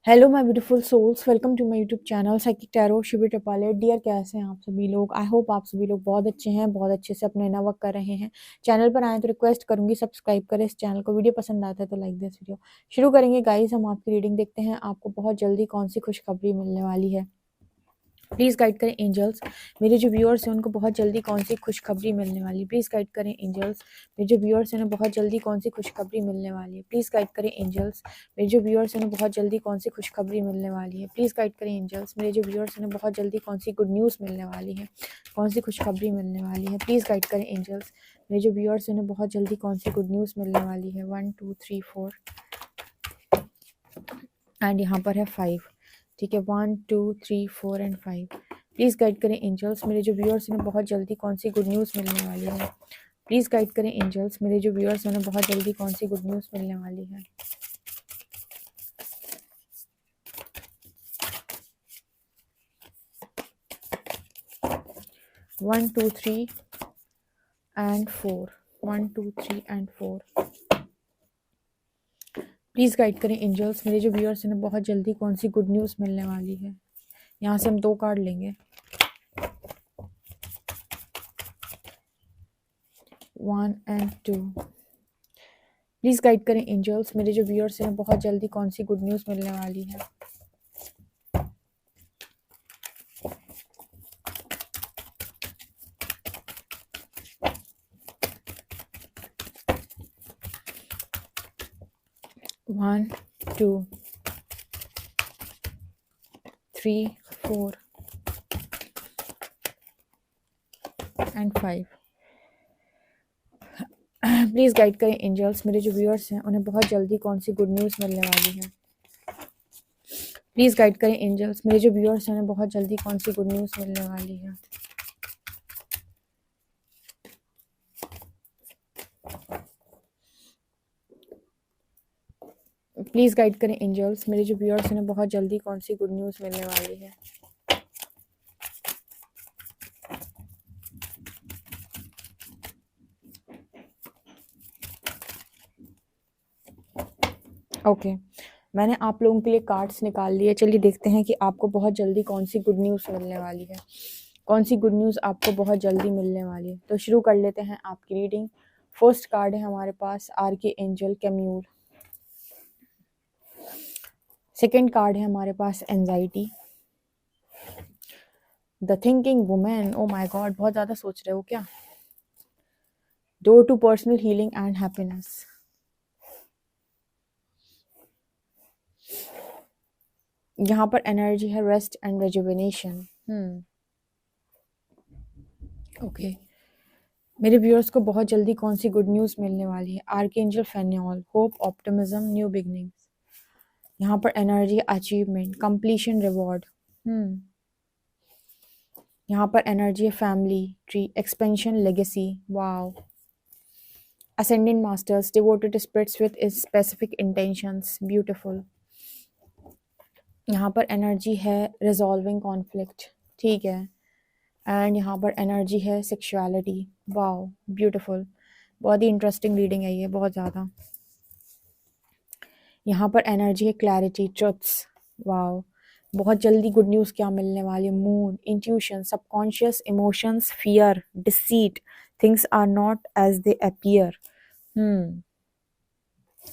Hello my beautiful souls, welcome to my YouTube channel psychic tarot Shivir Tapale. Dear, कैसे हैं आप सभी लोग? आई होप आप सभी लोग बहुत अच्छे हैं, बहुत अच्छे से अपने इनर वर्क कर रहे हैं। चैनल पर आए तो रिक्वेस्ट करूंगी सब्सक्राइब करें इस चैनल को। वीडियो पसंद आता है तो लाइक दिस वीडियो। शुरू करेंगे गाइस, हम आपकी रीडिंग देखते हैं आपको बहुत जल्दी कौन सी खुशखबरी मिलने वाली है। प्लीज़ गाइड करें एंजल्स, मेरे जो व्यूअर्स हैं उनको बहुत जल्दी कौन सी खुशखबरी मिलने वाली है। प्लीज़ गाइड करें एंजल्स, मेरे जो व्यूअर्स हैं उन्हें बहुत जल्दी कौन सी खुशखबरी मिलने वाली है। प्लीज़ गाइड करें एंजल्स, मेरे जो व्यूअर्स हैं उन्हें बहुत जल्दी कौन सी खुशखबरी मिलने वाली है। प्लीज़ गाइड करें एंजल्स, मेरे जो व्यूअर्स हैं उन्हें बहुत जल्दी कौन सी गुड न्यूज़ मिलने वाली है, कौन सी खुशखबरी मिलने वाली है। प्लीज़ गाइड करें एंजल्स, मेरे जो व्यूअर्स हैं उन्हें बहुत जल्दी कौन सी गुड न्यूज़ मिलने वाली है। 1 2 3 4 एंड यहाँ पर है 5। ठीक है, 1 2 3 4 एंड 5। प्लीज़ गाइड करें एंजल्स, मेरे जो व्यूअर्स हैं बहुत जल्दी कौन सी गुड न्यूज़ मिलने वाली है। प्लीज़ गाइड करें एंजल्स, मेरे जो व्यूअर्स हैं बहुत जल्दी कौन सी गुड न्यूज़ मिलने वाली है। One two three and 4, 1 2 3 and 4। Please guide करें एंजल्स, मेरे जो व्यूअर्स हैं बहुत जल्दी कौन सी गुड न्यूज़ मिलने वाली है। यहाँ से हम 2 कार्ड लेंगे, 1 एंड 2। प्लीज़ गाइड करें एंजल्स, मेरे जो व्यूअर्स हैं बहुत जल्दी कौन सी गुड न्यूज़ मिलने वाली है। One two 3 4 and 5। Please guide करें एंजल्स, मेरे जो व्यूअर्स हैं उन्हें बहुत जल्दी कौन सी गुड न्यूज़ मिलने वाली है। प्लीज़ गाइड करें एंजल्स, मेरे जो व्यूअर्स हैं उन्हें बहुत जल्दी कौन सी गुड न्यूज़ मिलने वाली है। प्लीज़ गाइड करें एंजल्स, मेरे जो व्यूअर्स हैं उन्हें बहुत जल्दी कौन सी गुड न्यूज़ मिलने वाली है। ओके, मैंने आप लोगों के लिए कार्ड्स निकाल लिए। चलिए देखते हैं कि आपको बहुत जल्दी कौन सी गुड न्यूज़ मिलने वाली है, कौन सी गुड न्यूज़ आपको बहुत जल्दी मिलने वाली है। तो शुरू कर लेते हैं आपकी रीडिंग। फर्स्ट कार्ड है हमारे पास archangel Chamuel. Second card है हमारे पास anxiety, the thinking women. Oh my God, बहुत ज़्यादा सोच रहे हो क्या। Door to personal healing and happiness. यहाँ पर एनर्जी है रेस्ट एंड रेजुविनेशन। ओके, मेरे व्यूअर्स को बहुत जल्दी कौन सी गुड न्यूज़ मिलने वाली है। Archangel Phanuel, hope, optimism, new beginnings. यहाँ पर एनर्जी अचीवमेंट, कंप्लीशन, रिवॉर्ड। यहाँ पर एनर्जी है family tree, expansion, legacy. Wow, ascendant masters, devoted spirits with specific intentions, beautiful। यहाँ पर एनर्जी है रिजॉल्विंग कॉन्फ्लिक्ट, ठीक है। एंड यहाँ पर एनर्जी है सेक्सुअलिटी। वाओ, ब्यूटीफुल, बहुत ही इंटरेस्टिंग रीडिंग है ये, बहुत ज़्यादा। यहाँ पर एनर्जी है क्लैरिटी, ट्रुथ्स। वाओ, बहुत जल्दी गुड न्यूज़ क्या मिलने वाली। Moon, intuition, subconscious emotions, fear, deceit, things are not as they appear.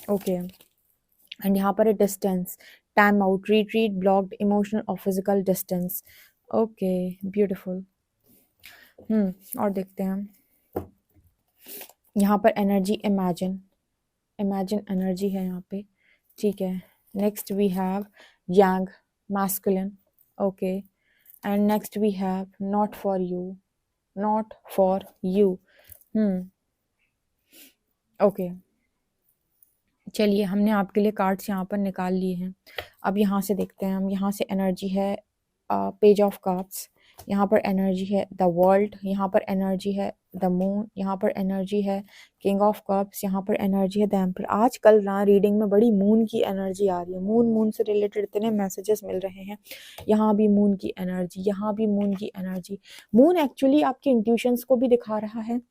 Okay, and यहाँ पर है distance, time out, retreat, blocked, emotional और फिजिकल डिस्टेंस। Okay, beautiful. और देखते हैं हम। यहाँ पर एनर्जी इमेजिन, इमेजिन एनर्जी है यहाँ पे, ठीक है। Next we have yang, masculine. Okay, and next we have not for you, not for you. Okay, चलिए हमने आपके लिए कार्ड्स यहाँ पर निकाल लिए हैं। अब यहाँ से देखते हैं हम। यहाँ से एनर्जी है पेज ऑफ कप्स, यहाँ पर एनर्जी है द वर्ल्ड, यहाँ पर एनर्जी है द मून, यहाँ पर एनर्जी है किंग ऑफ कप्स, यहाँ पर एनर्जी है द एम्पर। आजकल ना रीडिंग में बड़ी मून की एनर्जी आ रही है। मून से रिलेटेड इतने मैसेजेस मिल रहे हैं। यहाँ भी मून की एनर्जी, यहाँ भी मून की एनर्जी। मून एक्चुअली आपके इंट्यूशंस को भी दिखा रहा है,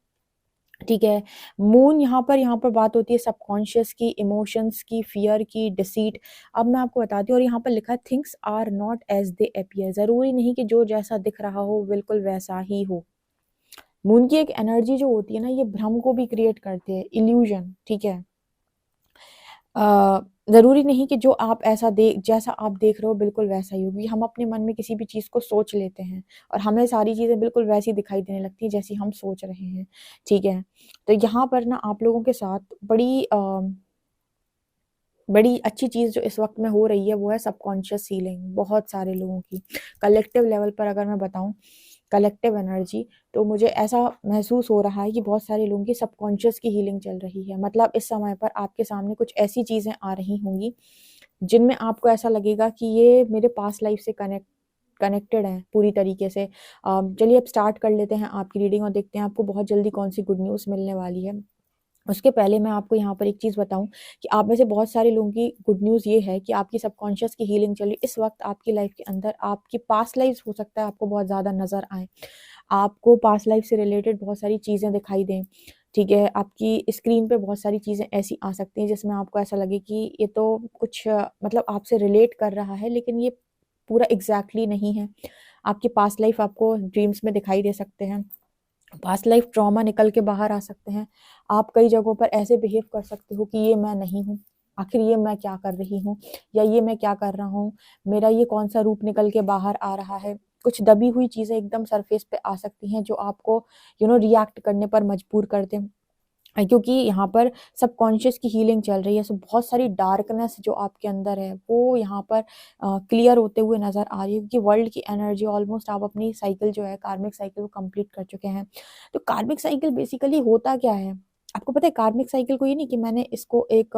ठीक है। मून यहाँ पर बात होती है सबकॉन्शियस की, इमोशंस की, फियर की, डिसीट। अब मैं आपको बताती हूँ, और यहाँ पर लिखा है things are not as they appear. ज़रूरी नहीं कि जो जैसा दिख रहा हो बिल्कुल वैसा ही हो। मून की एक एनर्जी जो होती है ना, ये भ्रम को भी क्रिएट करती है, इल्यूजन। ठीक है। अ, ज़रूरी नहीं कि जो आप जैसा आप देख रहे हो बिल्कुल वैसा ही हो, क्योंकि हम अपने मन में किसी भी चीज़ को सोच लेते हैं और हमें सारी चीज़ें बिल्कुल वैसी दिखाई देने लगती हैं जैसी हम सोच रहे हैं। ठीक है। तो यहाँ पर ना आप लोगों के साथ बड़ी अच्छी चीज़ जो इस वक्त में हो रही है वो है सबकॉन्शियस हीलिंग, बहुत सारे लोगों की। कलेक्टिव लेवल पर अगर मैं बताऊं, कलेक्टिव एनर्जी, तो मुझे ऐसा महसूस हो रहा है कि बहुत सारे लोगों की सबकॉन्शियस की हीलिंग चल रही है। मतलब इस समय पर आपके सामने कुछ ऐसी चीज़ें आ रही होंगी जिनमें आपको ऐसा लगेगा कि ये मेरे पास्ट लाइफ से कनेक्टेड है पूरी तरीके से। चलिए अब स्टार्ट कर लेते हैं आपकी रीडिंग और देखते हैं आपको बहुत जल्दी कौन सी गुड न्यूज़ मिलने वाली है। उसके पहले मैं आपको यहाँ पर एक चीज़ बताऊँ कि आप में से बहुत सारे लोगों की गुड न्यूज़ ये है कि आपकी सबकॉन्शियस की हीलिंग चल रही है। इस वक्त आपकी लाइफ के अंदर आपकी पास्ट लाइफ हो सकता है आपको बहुत ज़्यादा नज़र आए। आपको पास्ट लाइफ से रिलेटेड बहुत सारी चीज़ें दिखाई दें। ठीक है। आपकी स्क्रीन पे बहुत सारी चीज़ें ऐसी आ सकती हैं जिसमें आपको ऐसा लगे कि ये तो कुछ मतलब आपसे रिलेट कर रहा है, लेकिन ये पूरा एग्जैक्टली नहीं है। आपकी पास्ट लाइफ आपको ड्रीम्स में दिखाई दे सकते हैं। पास्ट लाइफ ट्रॉमा निकल के बाहर आ सकते हैं। आप कई जगहों पर ऐसे बिहेव कर सकते हो कि ये मैं नहीं हूँ, आखिर ये मैं क्या कर रही हूँ, या ये मैं क्या कर रहा हूँ, मेरा ये कौन सा रूप निकल के बाहर आ रहा है। कुछ दबी हुई चीज़ें एकदम सरफेस पे आ सकती हैं जो आपको रिएक्ट करने पर मजबूर कर दें। क्योंकि यहाँ पर सबकॉन्शियस की हीलिंग चल रही है, सो बहुत सारी डार्कनेस जो आपके अंदर है वो यहाँ पर क्लियर होते हुए नज़र आ रही है, क्योंकि वर्ल्ड की एनर्जी ऑलमोस्ट आप अपनी साइकिल जो है कार्मिक साइकिल वो कंप्लीट कर चुके हैं। तो कार्मिक साइकिल बेसिकली होता क्या है आपको पता है? कार्मिक साइकिल को ये नहीं कि मैंने इसको एक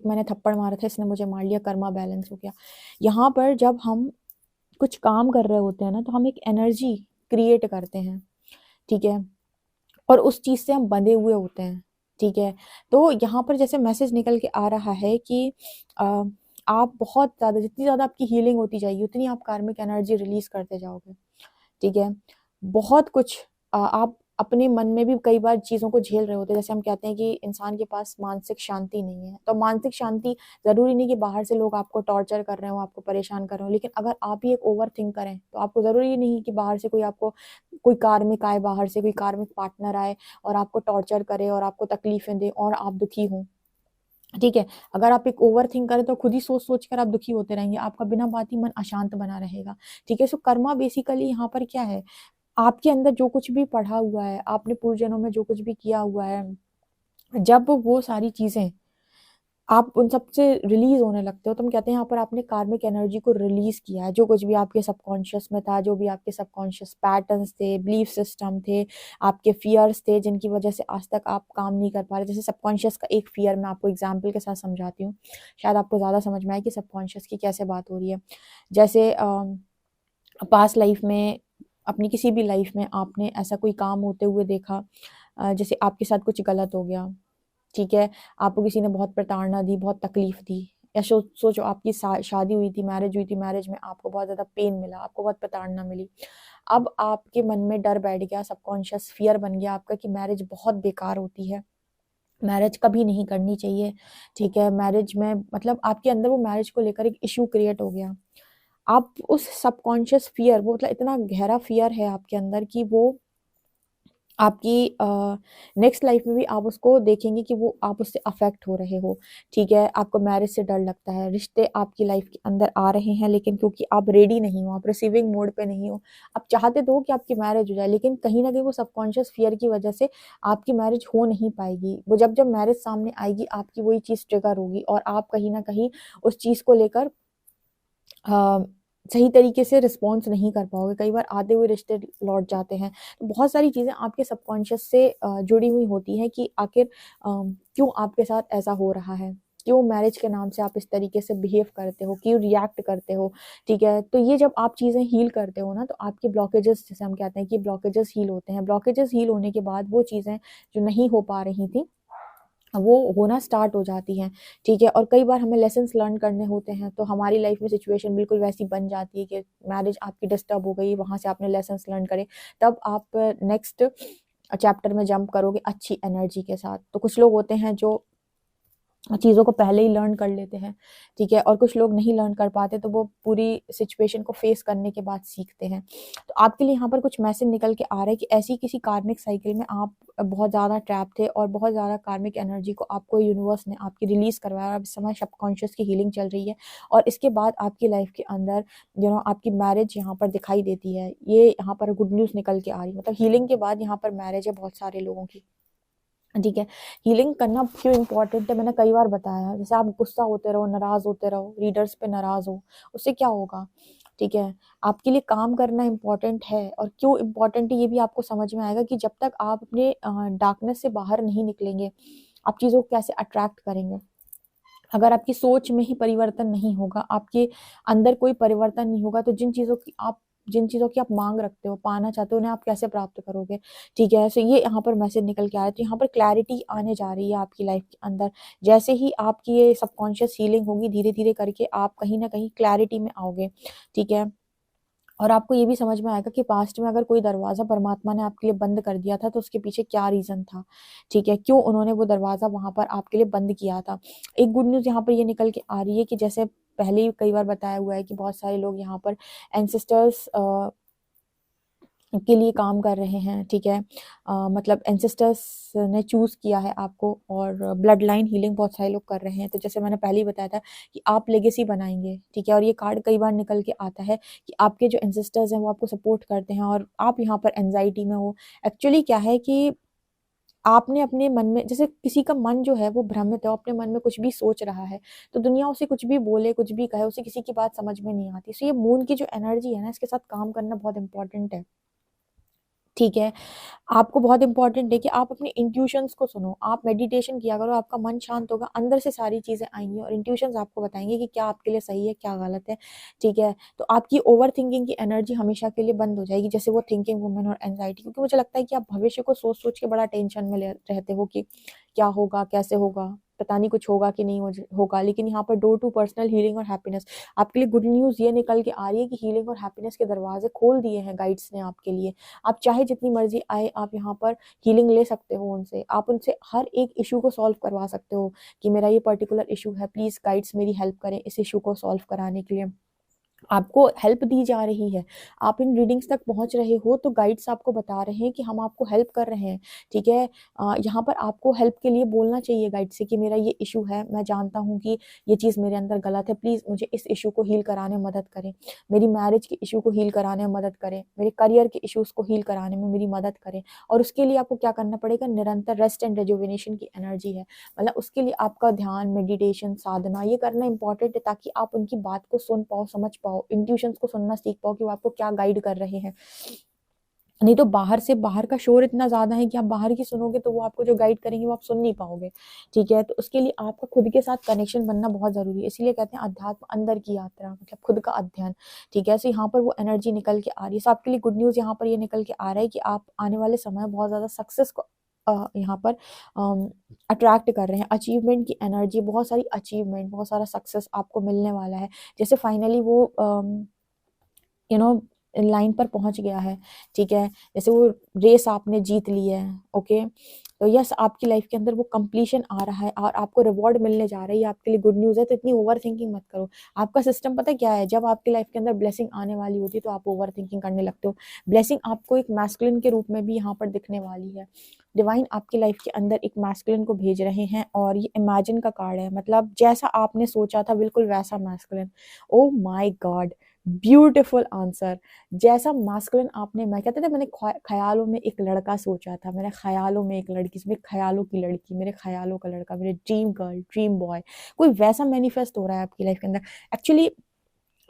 मैंने थप्पड़ मारा था, इसने मुझे मार लिया, कर्मा बैलेंस हो गया। यहाँ पर जब हम कुछ काम कर रहे होते हैं ना, तो हम एक एनर्जी क्रिएट करते हैं। ठीक है। और उस चीज़ से हम बंधे हुए होते हैं। ठीक है। तो यहाँ पर जैसे मैसेज निकल के आ रहा है कि अ, आप बहुत ज़्यादा, जितनी ज़्यादा आपकी हीलिंग होती जाएगी उतनी आप कार्मिक एनर्जी रिलीज करते जाओगे। ठीक है। बहुत कुछ आप अपने मन में भी कई बार चीज़ों को झेल रहे होते हैं। जैसे हम कहते हैं कि इंसान के पास मानसिक शांति नहीं है, तो मानसिक शांति ज़रूरी नहीं कि बाहर से लोग आपको टॉर्चर कर रहे हो, आपको परेशान कर रहे हो, लेकिन अगर आप ही एक ओवर थिंक करें तो आपको ज़रूरी नहीं कि बाहर से कोई कार्मिक आए, बाहर से कोई कार्मिक पार्टनर आए और आपको टॉर्चर करे और आपको तकलीफें दे और आप दुखी हों। ठीक है। अगर आप एक ओवर थिंक करें तो खुद ही सोच सोच कर आप दुखी होते रहेंगे, आपका बिना बात ही मन अशांत बना रहेगा। ठीक है। सो कर्मा बेसिकली यहाँ पर क्या है? आपके अंदर जो कुछ भी पढ़ा हुआ है, आपने पूर्व जन्मों में जो कुछ भी किया हुआ है, जब वो सारी चीजें आप उन सब से रिलीज होने लगते हो, तो हम कहते हैं यहाँ पर आपने कार्मिक एनर्जी को रिलीज किया है। जो कुछ भी आपके सबकॉन्शियस में था, जो भी आपके सबकॉन्शियस पैटर्न्स थे, बिलीफ सिस्टम थे, आपके फियर्स थे जिनकी वजह से आज तक आप काम नहीं कर पा रहे। जैसे सबकॉन्शियस का एक फियर मैं आपको एग्जाम्पल के साथ समझाती हूँ, शायद आपको ज्यादा समझ में आए कि सबकॉन्शियस की कैसे बात हो रही है। जैसे पास्ट लाइफ में, अपनी किसी भी लाइफ में आपने ऐसा कोई काम होते हुए देखा, जैसे आपके साथ कुछ गलत हो गया। ठीक है। आपको किसी ने बहुत प्रताड़ना दी, बहुत तकलीफ दी, या सोचो आपकी शादी हुई थी, मैरिज हुई थी, मैरिज में आपको बहुत ज़्यादा पेन मिला, आपको बहुत प्रताड़ना मिली। अब आपके मन में डर बैठ गया, सबकॉन्शियस फियर बन गया आपका कि मैरिज बहुत बेकार होती है, मैरिज कभी नहीं करनी चाहिए। ठीक है। मैरिज में मतलब आपके अंदर वो मैरिज को लेकर एक इशू क्रिएट हो गया। आप उस सबकॉन्शियस फियर, वो मतलब इतना गहरा फियर है आपके अंदर कि वो आपकी नेक्स्ट लाइफ में भी आप उसको देखेंगे कि वो आप उससे अफेक्ट हो रहे हो। ठीक है। आपको मैरिज से डर लगता है, रिश्ते आपकी लाइफ के अंदर आ रहे हैं, लेकिन क्योंकि आप रेडी नहीं हो, आप रिसीविंग मोड पे नहीं हो, आप चाहते तो हो कि आपकी मैरिज हो जाए, लेकिन कहीं ना कहीं वो सबकॉन्शियस फियर की वजह से आपकी मैरिज हो नहीं पाएगी। वो जब जब मैरिज सामने आएगी आपकी वही चीज़ ट्रिगर होगी और आप कहीं ना कहीं उस चीज़ को लेकर अ, सही तरीके से रिस्पॉन्स नहीं कर पाओगे। कई बार आते हुए रिश्ते लौट जाते हैं। तो बहुत सारी चीज़ें आपके सबकॉन्शियस से जुड़ी हुई होती हैं कि आखिर क्यों आपके साथ ऐसा हो रहा है, क्यों मैरिज के नाम से आप इस तरीके से बिहेव करते हो, क्यों रिएक्ट करते हो। ठीक है। तो ये जब आप चीज़ें हील करते हो ना, तो आपके ब्लॉकेजेस, जैसे हम कहते हैं कि ब्लॉकेजेस हील होते हैं, ब्लॉकेजेस हील होने के बाद वो चीज़ें जो नहीं हो पा रही थी वो होना स्टार्ट हो जाती हैं। ठीक है। और कई बार हमें लेसन्स लर्न करने होते हैं, तो हमारी लाइफ में सिचुएशन बिल्कुल वैसी बन जाती है कि मैरिज आपकी डिस्टर्ब हो गई, वहाँ से आपने लेसन्स लर्न करे, तब आप नेक्स्ट चैप्टर में जंप करोगे अच्छी एनर्जी के साथ। तो कुछ लोग होते हैं जो चीज़ों को पहले ही लर्न कर लेते हैं, ठीक है, और कुछ लोग नहीं लर्न कर पाते, तो वो पूरी सिचुएशन को फेस करने के बाद सीखते हैं। तो आपके लिए यहाँ पर कुछ मैसेज निकल के आ रहा है कि ऐसी किसी कार्मिक साइकिल में आप बहुत ज़्यादा ट्रैप थे और बहुत ज़्यादा कार्मिक एनर्जी को आपको यूनिवर्स ने आपकी रिलीज करवाया, और अब इस समय सबकॉन्शियस की हीलिंग चल रही है, और इसके बाद आपकी लाइफ के अंदर आपकी मैरिज यहाँ पर दिखाई देती है। ये यहाँ पर गुड न्यूज़ निकल के आ रही है, मतलब हीलिंग के बाद यहाँ पर मैरिज है बहुत सारे लोगों की, ठीक है। हीलिंग करना क्यों इम्पोर्टेंट है, मैंने कई बार बताया। जैसे आप गुस्सा होते रहो, नाराज होते रहो, रीडर्स पे नाराज हो, उससे क्या होगा, ठीक है। आपके लिए काम करना इम्पोर्टेंट है, और क्यों इम्पोर्टेंट है ये भी आपको समझ में आएगा कि जब तक आप अपने डार्कनेस से बाहर नहीं निकलेंगे, आप चीज़ों को कैसे अट्रैक्ट करेंगे। अगर आपकी सोच में ही परिवर्तन नहीं होगा, आपके अंदर कोई परिवर्तन नहीं होगा, तो जिन चीज़ों की आप मांग रखते हो, पाना चाहते हो, उन्हें आप कैसे प्राप्त करोगे, ठीक है। सो ये यहाँ पर मैसेज निकल के आ रहा है। तो यहाँ पर क्लैरिटी आने जा रही है आपकी लाइफ के अंदर। जैसे ही आपकी ये सबकॉन्शियस हीलिंग होगी, धीरे धीरे करके आप कहीं ना कहीं क्लैरिटी में आओगे, ठीक है। और आपको ये भी समझ में आएगा कि पास्ट में अगर कोई दरवाज़ा परमात्मा ने आपके लिए बंद कर दिया था, तो उसके पीछे क्या रीज़न था, ठीक है, क्यों उन्होंने वो दरवाज़ा वहाँ पर आपके लिए बंद किया था। एक गुड न्यूज़ यहाँ पर ये निकल के आ रही है कि जैसे पहले ही कई बार बताया हुआ है कि बहुत सारे लोग यहाँ पर एंसेस्टर्स के लिए काम कर रहे हैं, ठीक है। मतलब एंसेस्टर्स ने चूज़ किया है आपको, और ब्लड लाइन हीलिंग बहुत सारे लोग कर रहे हैं। तो जैसे मैंने पहले ही बताया था कि आप लेगेसी बनाएंगे, ठीक है। और ये कार्ड कई बार निकल के आता है कि आपके जो एंसेस्टर्स हैं वो आपको सपोर्ट करते हैं, और आप यहाँ पर एंजाइटी में हो। एक्चुअली क्या है कि आपने अपने मन में, जैसे किसी का मन जो है वो भ्रमित है, अपने मन में कुछ भी सोच रहा है, तो दुनिया उसे कुछ भी बोले, कुछ भी कहे, उसे किसी की बात समझ में नहीं आती। सो ये मून की जो एनर्जी है ना, इसके साथ काम करना बहुत इंपॉर्टेंट है, ठीक है। आपको बहुत इंपॉर्टेंट है कि आप अपने इंट्यूशंस को सुनो, आप मेडिटेशन किया करो, आपका मन शांत होगा, अंदर से सारी चीज़ें आएंगी, और इंट्यूशंस आपको बताएंगे कि क्या आपके लिए सही है, क्या गलत है, ठीक है। तो आपकी ओवर थिंकिंग की एनर्जी हमेशा के लिए बंद हो जाएगी, जैसे वो थिंकिंग वुमन और एंजाइटी, क्योंकि मुझे लगता है कि आप भविष्य को सोच सोच के बड़ा टेंशन में रहते हो कि क्या होगा, कैसे होगा, पता नहीं कुछ होगा कि नहीं होगा। लेकिन यहाँ पर डोर टू पर्सनल हीलिंग और हैप्पीनेस, आपके लिए गुड न्यूज़ ये निकल के आ रही है कि हीलिंग और हैप्पीनेस के दरवाजे खोल दिए हैं गाइड्स ने आपके लिए। आप चाहे जितनी मर्जी आए, आप यहाँ पर हीलिंग ले सकते हो उनसे, आप उनसे हर एक इशू को सॉल्व करवा सकते हो कि मेरा ये पर्टिकुलर इशू है, प्लीज़ गाइड्स मेरी हेल्प करें इस इशू को सॉल्व कराने के लिए। आपको हेल्प दी जा रही है, आप इन रीडिंग्स तक पहुंच रहे हो, तो गाइड्स आपको बता रहे हैं कि हम आपको हेल्प कर रहे हैं, ठीक है। यहाँ पर आपको हेल्प के लिए बोलना चाहिए गाइड से कि मेरा ये इशू है, मैं जानता हूँ कि ये चीज़ मेरे अंदर गलत है, प्लीज़ मुझे इस इशू को हील कराने में मदद करें, मेरी मैरिज के इशू को हील कराने में मदद करें, मेरे करियर के इशूज़ को हील कराने में मेरी मदद करें। और उसके लिए आपको क्या करना पड़ेगा, निरंतर रेस्ट एंड रेजुविनेशन की एनर्जी है, मतलब उसके लिए आपका ध्यान, मेडिटेशन, साधना ये करना इंपॉर्टेंट है, ताकि आप उनकी बात को सुन पाओ, समझ पाओ, इंट्यूशंस को सुनना सीख पाओ कि वो आपको क्या गाइड कर रहे हैं। नहीं तो बाहर का शोर इतना ज्यादा है कि आप बाहर की सुनोगे तो वो आपको जो गाइड करेंगे वो आप सुन नहीं पाओगे, ठीक है। तो उसके लिए आपका खुद के साथ कनेक्शन बनना बहुत जरूरी है, इसीलिए कहते हैं अध्यात्म अंदर की यात्रा, मतलब खुद का अध्ययन, ठीक है। सो यहाँ पर वो एनर्जी निकल के आ रही है। सो आपके लिए गुड न्यूज यहाँ पर ये निकल के आ रहा है कि आप आने वाले समय बहुत ज्यादा सक्सेस को यहाँ पर अट्रैक्ट कर रहे हैं। अचीवमेंट की एनर्जी, बहुत सारी अचीवमेंट, बहुत सारा सक्सेस आपको मिलने वाला है। जैसे फाइनली वो यू नो लाइन पर पहुंच गया है, ठीक है। जैसे वो रेस आपने जीत ली है, ओके। तो यस, आपकी लाइफ के अंदर वो कंप्लीशन आ रहा है और आपको रिवॉर्ड मिलने जा रही है, आपके लिए गुड न्यूज़ है। तो इतनी ओवर थिंकिंग मत करो। आपका सिस्टम पता क्या है, जब आपकी लाइफ के अंदर ब्लेसिंग आने वाली होती है तो आप ओवर थिंकिंग करने लगते हो। ब्लेसिंग आपको एक मैस्कुलिन के रूप में भी यहाँ पर दिखने वाली है। डिवाइन आपकी लाइफ के अंदर एक मैस्कुलिन को भेज रहे हैं, और ये इमेजिन का कार्ड है, मतलब जैसा आपने सोचा था बिल्कुल वैसा masculine. O my God, beautiful answer. जैसा मास्कुलिन आपने, मैं कहते थे मैंने ख्यालों में एक लड़का सोचा था, मेरे ख्यालों में एक लड़की, मेरे ख्यालों की लड़की, मेरे ख्यालों का लड़का, मेरे ड्रीम गर्ल, ड्रीम बॉय, कोई वैसा मैनिफेस्ट हो रहा है आपकी लाइफ के अंदर। एक्चुअली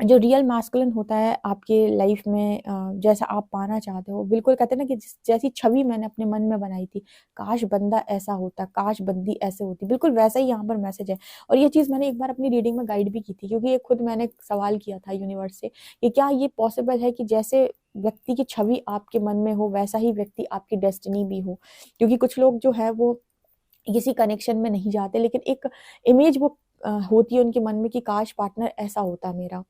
जो रियल मैस्कुलिन होता है आपके लाइफ में, जैसा आप पाना चाहते हो, बिल्कुल कहते हैं ना कि जैसी छवि मैंने अपने मन में बनाई थी, काश बंदा ऐसा होता, काश बंदी ऐसे होती, बिल्कुल वैसा ही यहाँ पर मैसेज है। और ये चीज़ मैंने एक बार अपनी रीडिंग में गाइड भी की थी, क्योंकि ये खुद मैंने सवाल किया था यूनिवर्स से कि क्या ये पॉसिबल है कि जैसे व्यक्ति की छवि आपके मन में हो, वैसा ही व्यक्ति आपकी डेस्टिनी भी हो। क्योंकि कुछ लोग जो है वो किसी कनेक्शन में नहीं जाते, लेकिन एक इमेज वो होती है उनके मन में कि काश पार्टनर ऐसा होता मेरा,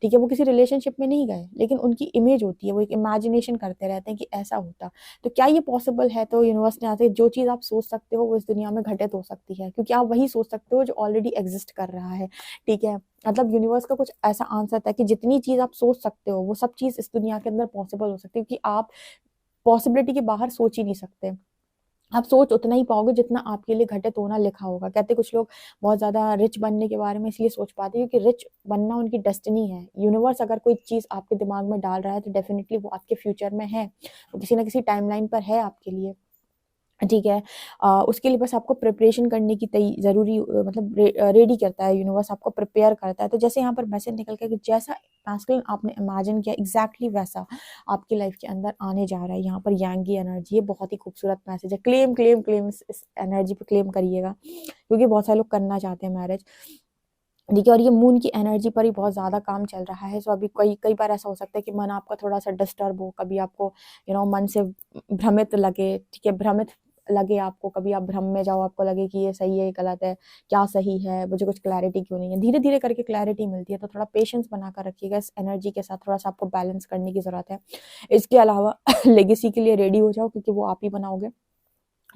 ठीक है। वो किसी रिलेशनशिप में नहीं गए, लेकिन उनकी इमेज होती है, वो एक इमेजिनेशन करते रहते हैं कि ऐसा होता। तो क्या ये पॉसिबल है? तो यूनिवर्स ने आते जो चीज़ आप सोच सकते हो वो इस दुनिया में घटित हो सकती है, क्योंकि आप वही सोच सकते हो जो ऑलरेडी एग्जिस्ट कर रहा है, ठीक है। मतलब यूनिवर्स का कुछ ऐसा आंसर था कि जितनी चीज़ आप सोच सकते हो वो सब चीज़ इस दुनिया के अंदर पॉसिबल हो सकती है, क्योंकि आप पॉसिबिलिटी के बाहर सोच ही नहीं सकते। आप सोच उतना ही पाओगे जितना आपके लिए घटित होना लिखा होगा। कहते कुछ लोग बहुत ज़्यादा रिच बनने के बारे में इसलिए सोच पाते हैं क्योंकि रिच बनना उनकी डेस्टिनी है। यूनिवर्स अगर कोई चीज़ आपके दिमाग में डाल रहा है तो डेफिनिटली वो आपके फ्यूचर में है, वो किसी न किसी टाइमलाइन पर है आपके लिए, ठीक है। उसके लिए बस आपको प्रिपरेशन करने की ज़रूरी मतलब रेडी करता है यूनिवर्स, आपको प्रिपेयर करता है। तो जैसे यहाँ पर मैसेज निकल के कि जैसा मैस्कुलिन आपने इमेजिन किया एग्जैक्टली वैसा आपकी लाइफ के अंदर आने जा रहा है। यहाँ पर यांग की एनर्जी, ये बहुत ही खूबसूरत मैसेज है। क्लेम क्लेम क्लेम इस एनर्जी पे क्लेम करिएगा, क्योंकि बहुत सारे लोग करना चाहते हैं मैरिज, ठीक है। और ये मून की एनर्जी पर ही बहुत ज़्यादा काम चल रहा है। सो अभी कई कई बार ऐसा हो सकता है कि मन आपका थोड़ा सा डिस्टर्ब हो, कभी आपको मन से भ्रमित लगे, ठीक है, भ्रमित लगे आपको, कभी आप भ्रम में जाओ, आपको लगे कि ये सही है ये गलत है, क्या सही है, मुझे कुछ क्लैरिटी क्यों नहीं है। धीरे धीरे करके क्लैरिटी मिलती है, तो थोड़ा पेशेंस बना कर रखिएगा इस एनर्जी के साथ, थोड़ा सा आपको बैलेंस करने की ज़रूरत है। इसके अलावा लेगेसी के लिए रेडी हो जाओ, क्योंकि वो आप ही बनाओगे।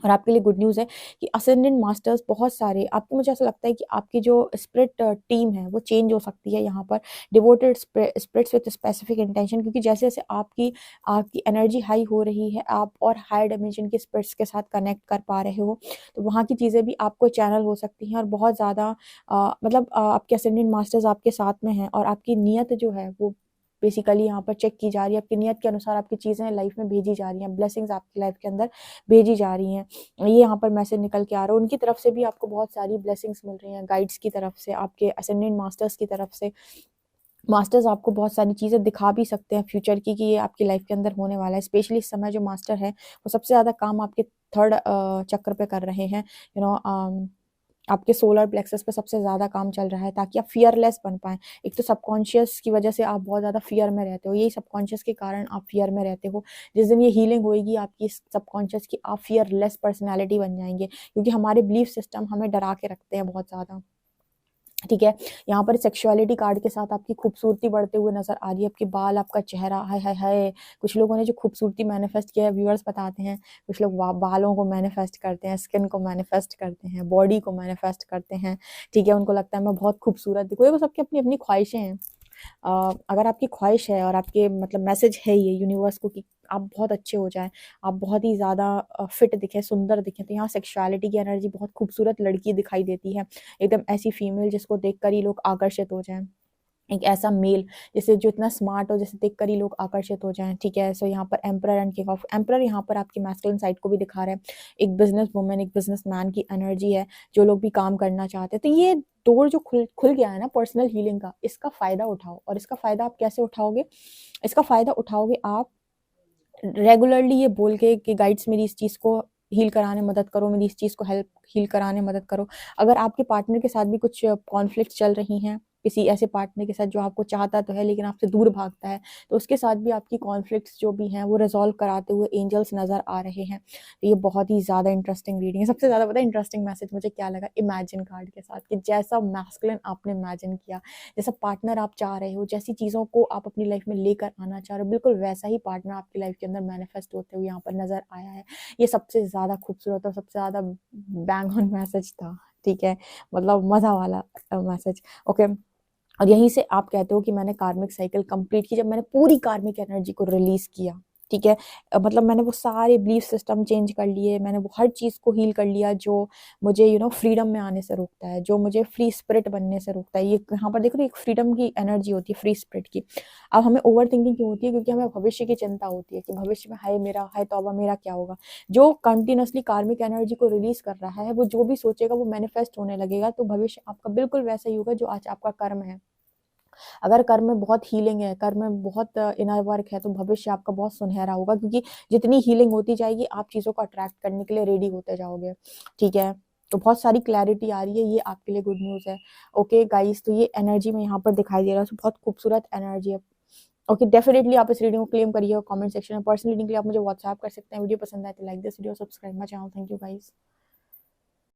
और आपके लिए गुड न्यूज़ है कि असेंडेंट मास्टर्स बहुत सारे आपको, मुझे ऐसा लगता है कि आपकी जो स्पिरिट टीम है वो चेंज हो सकती है यहाँ पर। Devoted spirits with specific intention, क्योंकि जैसे जैसे आपकी आपकी एनर्जी हाई हो रही है, आप और हायर डायमेंशन के स्पिरिट्स के साथ कनेक्ट कर पा रहे हो, तो वहाँ की चीज़ें भी आपको चैनल हो सकती हैं। और बहुत ज़्यादा मतलब आपके असेंडेंट मास्टर्स आपके साथ में हैं, और आपकी नीयत जो है वो बेसिकली यहाँ पर चेक की जा रही है। आपकी नीयत के अनुसार आपकी चीज़ें लाइफ में भेजी जा रही हैं, ब्लेसिंग्स आपकी लाइफ के अंदर भेजी जा रही हैं। ये यहाँ पर मैसेज निकल के आ रहा है। उनकी तरफ से भी आपको बहुत सारी ब्लेसिंग्स मिल रही हैं, गाइड्स की तरफ से, आपके असेंडेंट मास्टर्स की तरफ से। मास्टर्स आपको बहुत सारी चीज़ें दिखा भी सकते हैं फ्यूचर की, कि ये आपकी लाइफ के अंदर होने वाला है। स्पेशली इस समय जो मास्टर है वो सबसे ज़्यादा काम आपके थर्ड चक्र पे कर रहे हैं, आपके सोलर प्लेक्सस पे सबसे ज़्यादा काम चल रहा है, ताकि आप फियरलेस बन पाएँ। एक तो सबकॉन्शियस की वजह से आप बहुत ज़्यादा फियर में रहते हो, यही सबकॉन्शियस के कारण आप फियर में रहते हो। जिस दिन ये हीलिंग होएगी आपकी सबकॉन्शियस की, आप फियरलेस पर्सनैलिटी बन जाएँगे, क्योंकि हमारे बिलीफ सिस्टम हमें डरा के रखते हैं बहुत ज़्यादा, ठीक है। यहाँ पर सेक्सुअलिटी कार्ड के साथ आपकी खूबसूरती बढ़ते हुए नजर आ रही है। आपके बाल, आपका चेहरा, हाय हाय हाय। कुछ लोगों ने जो खूबसूरती मैनिफेस्ट किया है, व्यूअर्स बताते हैं, कुछ लोग बालों को मैनिफेस्ट करते हैं, स्किन को मैनिफेस्ट करते हैं, बॉडी को मैनिफेस्ट करते हैं, ठीक है। उनको लगता है मैं बहुत खूबसूरत दिखूँ। वो सबकी अपनी अपनी ख्वाहिशें हैं। अगर आपकी ख्वाहिश है और आपके मतलब मैसेज है ये यूनिवर्स को कि आप बहुत अच्छे हो जाएँ, आप बहुत ही ज़्यादा फिट दिखें, सुंदर दिखें, तो यहाँ सेक्सुअलिटी की एनर्जी, बहुत खूबसूरत लड़की दिखाई देती है। एकदम ऐसी फीमेल जिसको देखकर ही लोग आकर्षित हो जाएँ। एक ऐसा मेल जिसे जो इतना स्मार्ट हो, जिसे देखकर ही लोग आकर्षित हो जाएँ, ठीक है। सो यहाँ पर emperor and king of emperor यहाँ पर आपकी मैस्कुलिन साइड को भी दिखा रहा है। एक बिज़नेस वुमन, एक बिज़नेसमैन की एनर्जी है, जो लोग भी काम करना चाहते हैं। तो ये डोर जो खुल खुल गया है ना पर्सनल हीलिंग का, इसका फ़ायदा उठाओ। और इसका फ़ायदा आप कैसे उठाओगे? इसका फ़ायदा उठाओगे आप रेगुलरली ये बोल के कि गाइड्स मेरी इस चीज़ को हील कराने मदद करो, मेरी इस चीज़ को हेल्प हील कराने मदद करो। अगर आपके पार्टनर के साथ भी कुछ कॉन्फ्लिक्ट चल रही हैं, किसी ऐसे पार्टनर के साथ जो आपको चाहता तो है लेकिन आपसे दूर भागता है, तो उसके साथ भी आपकी कॉन्फ्लिक्ट्स जो भी हैं वो रिज़ॉल्व कराते हुए एंजल्स नज़र आ रहे हैं। तो ये बहुत ही ज़्यादा इंटरेस्टिंग रीडिंग है। सबसे ज़्यादा पता है इंटरेस्टिंग मैसेज मुझे क्या लगा? इमेजिन कार्ड के साथ, कि जैसा मैस्कुलिन आपने इमेजिन किया, जैसा पार्टनर आप चाह रहे हो, जैसी चीज़ों को आप अपनी लाइफ में लेकर आना चाह रहे हो, बिल्कुल वैसा ही पार्टनर आपकी लाइफ के अंदर मैनिफेस्ट होते हुए यहाँ पर नज़र आया है। ये सबसे ज़्यादा खूबसूरत और सबसे ज़्यादा बैंग ऑन मैसेज था, ठीक है। मतलब मज़ा वाला मैसेज, ओके। और यहीं से आप कहते हो कि मैंने कार्मिक साइकिल कंप्लीट की, जब मैंने पूरी कार्मिक एनर्जी को रिलीज़ किया, ठीक है। मतलब मैंने वो सारे बिलीफ सिस्टम चेंज कर लिए, मैंने वो हर चीज़ को हील कर लिया जो मुझे फ्रीडम में आने से रोकता है, जो मुझे फ्री स्पिरिट बनने से रोकता है। ये यहाँ पर देखो, एक फ्रीडम की एनर्जी होती है, फ्री स्पिरिट की। अब हमें ओवर थिंकिंग क्यों होती है? क्योंकि हमें भविष्य की चिंता होती है कि भविष्य में हाय मेरा, हाय तौबा मेरा क्या होगा। जो कंटिन्यूअसली कार्मिक एनर्जी को रिलीज कर रहा है, वो जो भी सोचेगा वो मैनिफेस्ट होने लगेगा। तो भविष्य आपका बिल्कुल वैसा ही होगा जो आज आपका कर्म है। अगर कर्म में बहुत हीलिंग है, कर्म में बहुत इनर वर्क है, तो भविष्य आपका बहुत सुनहरा होगा, क्योंकि जितनी हीलिंग होती जाएगी आप चीज़ों को अट्रैक्ट करने के लिए रेडी होते जाओगे, ठीक है। तो बहुत सारी क्लैरिटी आ रही है, ये आपके लिए गुड न्यूज़ है। ओके गाइस, तो ये एनर्जी में यहाँ पर दिखाई दे रहा है, बहुत खूबसूरत एनर्जी है। ओके, डेफिनेटली आप इस रीडिंग को क्लेम करिए और कमेंट सेक्शन में। पर्सनल रीडिंग के लिए आप मुझे व्हाट्सएप कर सकते हैं। वीडियो पसंद आए तो like this video, subscribe my channel. Thank you guys.